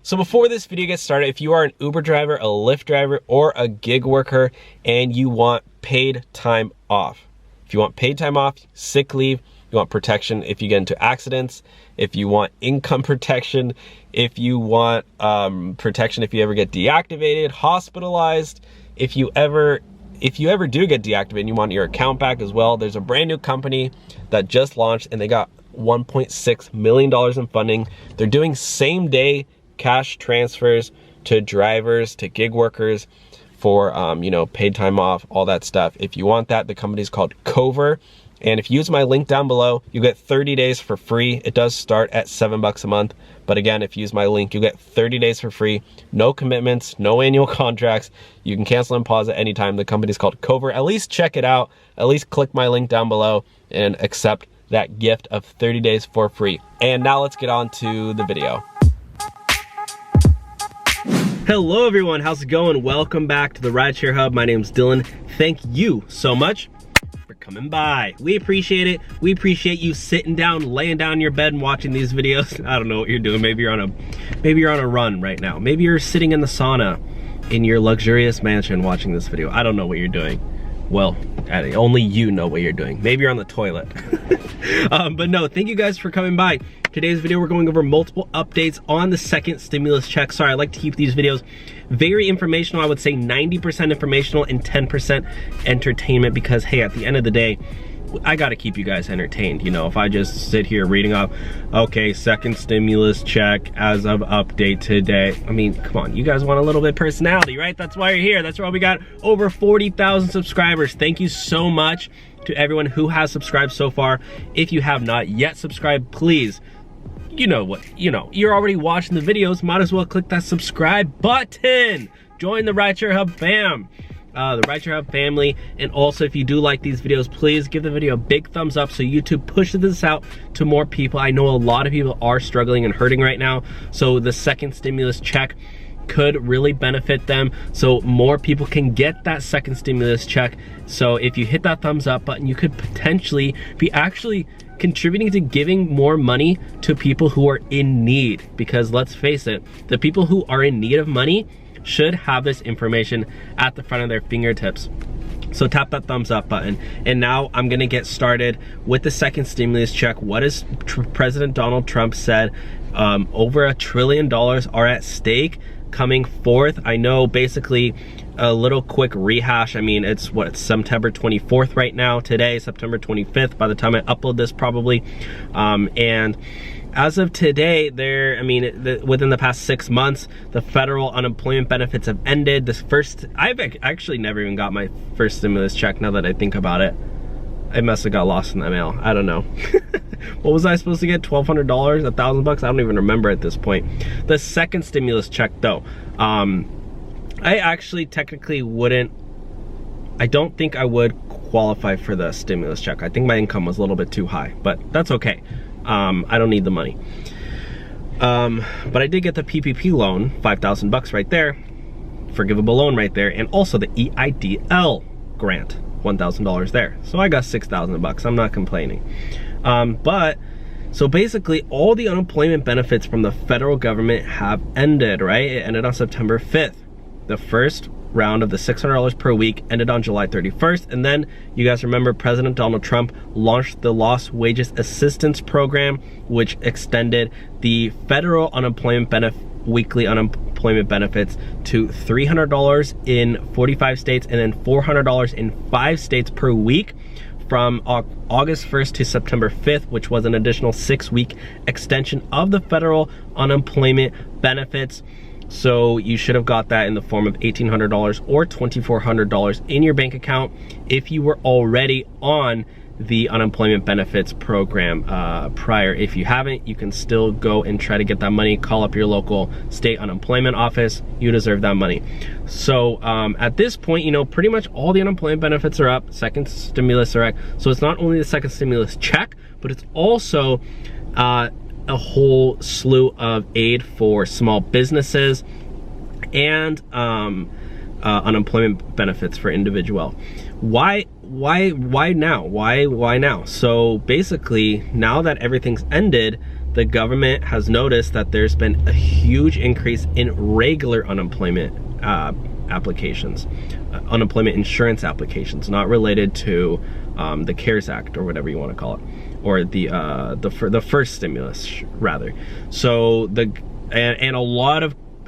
So before this video gets started, if you are an Uber driver, a Lyft driver, or a gig worker and you want paid time off, if you want paid time off, sick leave, you want protection if you get into accidents, if you want income protection, if you want protection if you ever get deactivated, hospitalized, if you ever do get deactivated and you want your account back as well, there's a brand new company that just launched and they got $1.6 million in funding. They're doing same day cash transfers to drivers, to gig workers for, you know, paid time off, all that stuff. If you want that, the company's called Cover. And if you use my link down below, you get 30 days for free. It does start at $7 a month. But again, if you use my link, you get 30 days for free. No commitments, no annual contracts. You can cancel and pause at any time. The company's called Cover. At least check it out. At least click my link down below and accept that gift of 30 days for free. And now let's get on to the video. Hello everyone, how's it going? Welcome back to the Rideshare Hub. My name's Dylan. Thank you so much for coming by. We appreciate it. We appreciate you sitting down, laying down in your bed and watching these videos. I don't know what you're doing. Maybe you're on a run right now. Maybe you're sitting in the sauna in your luxurious mansion watching this video. I don't know what you're doing. Well, only you know what you're doing. Maybe you're on the toilet. But no, thank you guys for coming by. Today's video, we're going over multiple updates on the second stimulus check. Sorry, I like to keep these videos very informational. I would say 90% informational and 10% entertainment because, hey, at the end of the day, I gotta keep you guys entertained. You know, if I just sit here reading off, okay, second stimulus check as of update today. I mean, come on, you guys want a little bit of personality, right? That's why you're here. That's why we got over 40,000 subscribers. Thank you so much to everyone who has subscribed so far. If you have not yet subscribed, please, you know what, you're already watching the videos, might as well click that subscribe button. Join the Rideshare Hub fam. The Rideshare Hub family. And also, if you do like these videos, please give the video a big thumbs up so YouTube pushes this out to more people. I know a lot of people are struggling and hurting right now, so the second stimulus check could really benefit them, so more people can get that second stimulus check. So if you hit that thumbs up button, you could potentially be actually contributing to giving more money to people who are in need, because let's face it, the people who are in need of money should have this information at the front of their fingertips. So tap that thumbs up button. And now I'm gonna get started with the second stimulus check. What has President Donald Trump said? Over $1 trillion are at stake coming forth. I know, basically, a little quick rehash. I mean, it's September 24th right now, today, September 25th, by the time I upload this probably. And as of today, within the past 6 months, the federal unemployment benefits have ended. I've actually never even got my first stimulus check now that I think about it. It must have got lost in the mail. I don't know. What was I supposed to get? $1,200? $1,000? I don't even remember at this point. The second stimulus check though, I actually technically wouldn't, I don't think I would qualify for the stimulus check. I think my income was a little bit too high, but that's okay. I don't need the money. But I did get the PPP loan, 5,000 bucks right there, forgivable loan right there, and also the EIDL grant, $1,000 there. So I got 6,000 bucks. I'm not complaining. So basically all the unemployment benefits from the federal government have ended, right? It ended on September 5th. The first round of the $600 per week ended on July 31st. And then you guys remember President Donald Trump launched the Lost Wages Assistance Program, which extended the federal unemployment weekly unemployment benefits to $300 in 45 states and then $400 in 5 states per week from August 1st to September 5th, which was an additional 6-week extension of the federal unemployment benefits. So you should have got that in the form of $1,800 or $2,400 in your bank account if you were already on the unemployment benefits program prior. If you haven't, you can still go and try to get that money. Call up your local state unemployment office. You deserve that money. So at this point, you know, pretty much all the unemployment benefits are up. Second stimulus are up. So it's not only the second stimulus check, but it's also a whole slew of aid for small businesses and unemployment benefits for individual. Why now? Why now? So basically, now that everything's ended, the government has noticed that there's been a huge increase in regular unemployment applications, unemployment insurance applications, not related to the CARES Act or whatever you want to call it, or the first stimulus rather. So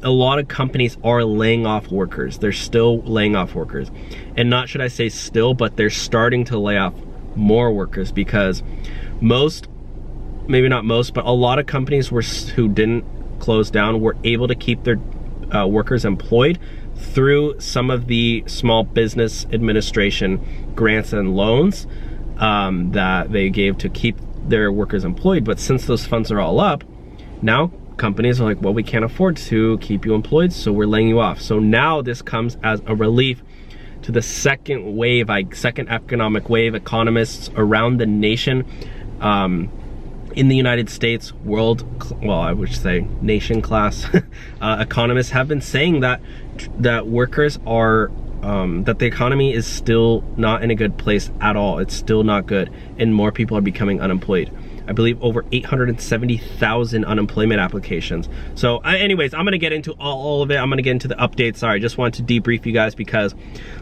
a lot of companies are laying off workers. They're still laying off workers, and not should I say still, but they're starting to lay off more workers, because maybe not most, but a lot of companies who didn't close down were able to keep their workers employed through some of the Small Business Administration grants and loans that they gave to keep their workers employed. But since those funds are all up, now companies are like, well, we can't afford to keep you employed, so we're laying you off. So now this comes as a relief to the second economic wave. Economists around the nation, in the United States, I would say nation class economists have been saying that workers are, that the economy is still not in a good place at all. It's still not good, and more people are becoming unemployed. I believe over 870,000 unemployment applications. So anyways, I'm gonna get into all of it. I'm gonna get into the updates. Sorry, I just wanted to debrief you guys, because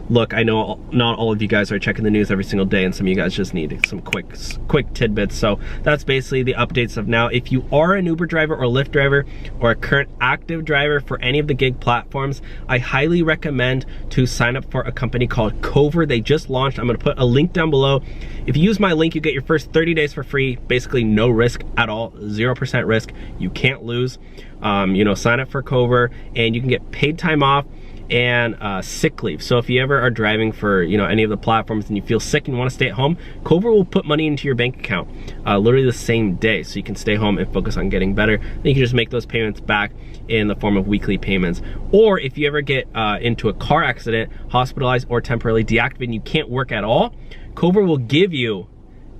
look, I know not all of you guys are checking the news every single day, and some of you guys just need some quick tidbits. So that's basically the updates of now. If you are an Uber driver or Lyft driver or a current active driver for any of the gig platforms, I highly recommend to sign up for a company called Cover. They just launched. I'm gonna put a link down below. If you use my link, you get your first 30 days for free, basically no risk at all, 0% risk. You can't lose. Sign up for Cover, and you can get paid time off and sick leave. So if you ever are driving for any of the platforms and you feel sick and you want to stay at home, Cover will put money into your bank account literally the same day, so you can stay home and focus on getting better. Then you can just make those payments back in the form of weekly payments. Or if you ever get into a car accident, hospitalized, or temporarily deactivated and you can't work at all, Cover will give you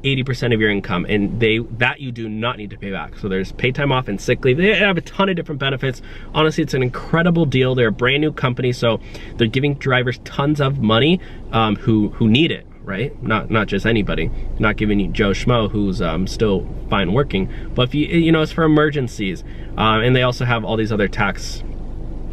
80% of your income, and that you do not need to pay back. So there's paid time off and sick leave. They have a ton of different benefits. Honestly, it's an incredible deal. They're a brand new company, so they're giving drivers tons of money who need it, right? Not just anybody. Not giving you Joe Schmo who's still fine working, but if it's for emergencies. And they also have all these other tax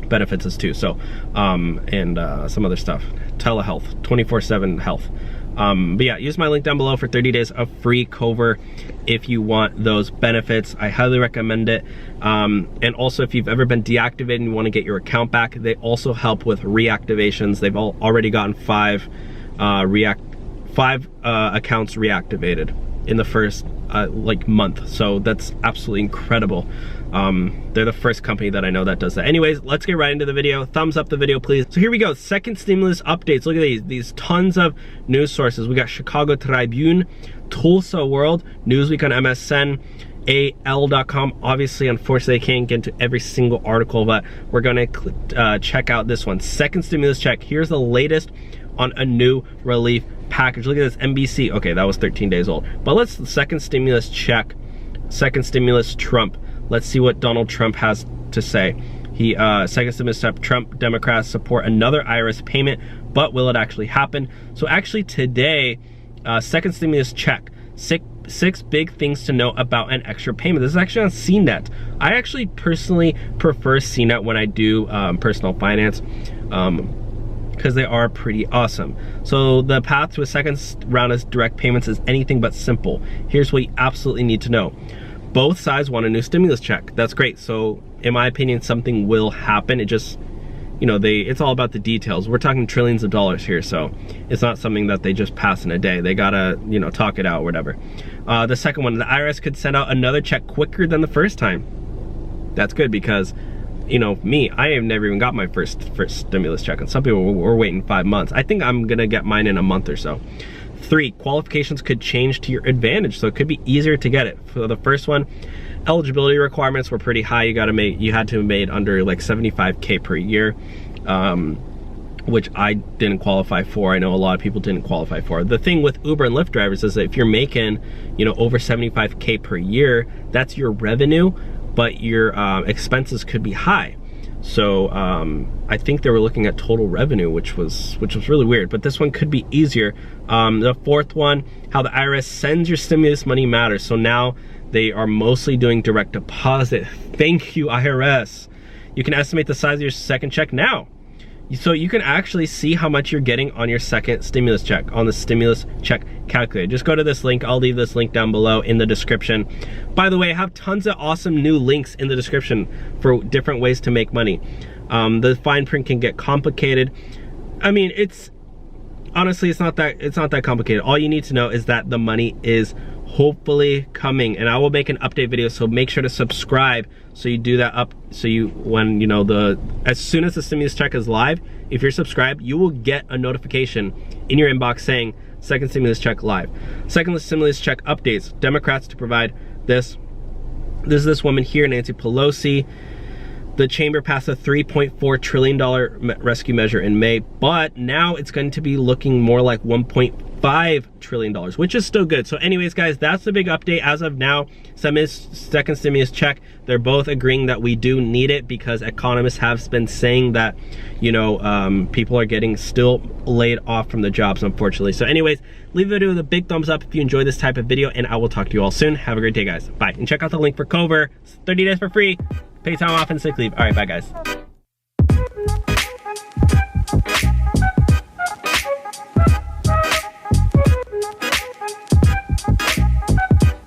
benefits as too. So and some other stuff, telehealth, 24/7 health. But yeah, use my link down below for 30 days of free Cover if you want those benefits. I highly recommend it. And also, if you've ever been deactivated and you want to get your account back, they also help with reactivations. They've already gotten five accounts reactivated in the first month. So that's absolutely incredible. They're the first company that I know that does that. Anyways, let's get right into the video. Thumbs up the video, please. So here we go, second stimulus updates. Look at these tons of news sources. We got Chicago Tribune, Tulsa World, Newsweek on MSN, AL.com. Obviously, unfortunately, I can't get into every single article, but we're gonna check out this one. Second stimulus check. Here's the latest on a new relief package. Look at this, NBC. Okay, that was 13 days old. But let's second stimulus check. Second stimulus Trump. Let's see what Donald Trump has to say. Second stimulus step, Trump Democrats support another IRS payment, but will it actually happen? So actually today, second stimulus check. Six big things to know about an extra payment. This is actually on CNET. I actually personally prefer CNET when I do personal finance, because they are pretty awesome. So the path to a second round of direct payments is anything but simple. Here's what you absolutely need to know. Both sides want a new stimulus check. That's great. So in my opinion, something will happen. It just, it's all about the details. We're talking trillions of dollars here, so it's not something that they just pass in a day. They gotta, talk it out or whatever. The second one, the IRS could send out another check quicker than the first time. That's good, because me, I have never even got my first stimulus check, and some people were waiting 5 months. I think I'm gonna get mine in a month or so. 3, qualifications could change to your advantage, so it could be easier to get it. For the first one, eligibility requirements were pretty high. You had to have made under like 75K per year, which I didn't qualify for. I know a lot of people didn't qualify for. The thing with Uber and Lyft drivers is that if you're making, over 75K per year, that's your revenue, but your expenses could be high. So I think they were looking at total revenue, which was really weird, but this one could be easier. The fourth one, how the IRS sends your stimulus money matters. So now They are mostly doing direct deposit. Thank you, IRS. You can estimate the size of your second check now. So you can actually see how much you're getting on your second stimulus check, on the stimulus check calculator. Just go to this link. I'll leave this link down below in the description. By the way, I have tons of awesome new links in the description for different ways to make money. The fine print can get complicated. I mean, honestly, it's not that complicated. All you need to know is that the money is hopefully coming, and I will make an update video, so make sure to subscribe so you do that up, so you, when you know, as soon as the stimulus check is live, if you're subscribed, you will get a notification in your inbox saying second stimulus check live. Second stimulus check updates. Democrats to provide this. This is this woman here, Nancy Pelosi. The chamber passed a $3.4 trillion rescue measure in May, but now it's going to be looking more like $1.5 trillion, which is still good. So anyways, guys, that's the big update as of now. Second stimulus check, they're both agreeing that we do need it, because economists have been saying that, you know, people are getting still laid off from the jobs, unfortunately. So anyways, leave the video with a big thumbs up if you enjoy this type of video, and I will talk to you all soon. Have a great day, guys. Bye. And check out the link for Cover. It's 30 days for free. Pay time off and sick leave. All right, bye guys.